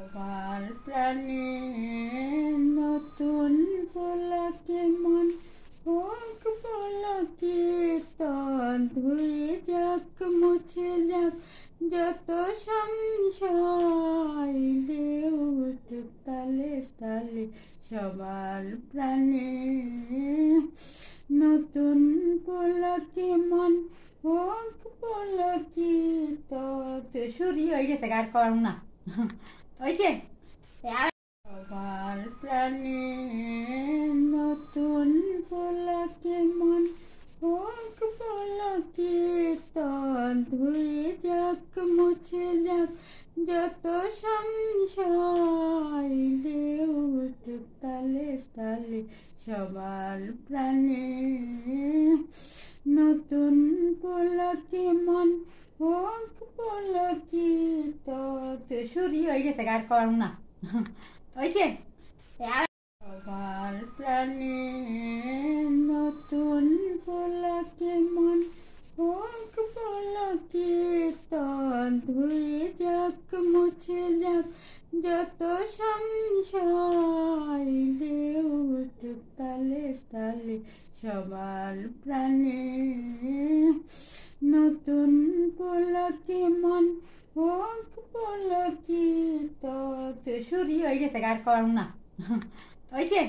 সবার প্রাণে নতুন পলকে মন হোক পলকে ধুয়ে যাক মুছে যাক যত সংশয় ঢেউ উঠুক তালে তালে সবার প্রাণে নতুন পলকে মন হোক পলকে সুরি হয়ে গেছে আর করম না হয়েছে সবার প্রাণে নতুন পলকে মন হোক পলকে ধুয়ে যাক মুছে যাক যত সংশয় ঢেউ উঠুক তালে তালে সবার প্রাণে নতুন পলকে মন হোক পলকে সুরি হয়ে গেছে আর করম না হয়েছে সবার প্রাণে নতুন পলকে মন হোক পলকে ধুয়ে যাক মুছে যাক যত সংশয় ঢেউ উঠুক তালে তালে সবার প্রাণে নতুন পলকে মন হোক পলকে সুরি হয়ে গেছে আর করম না হয়েছে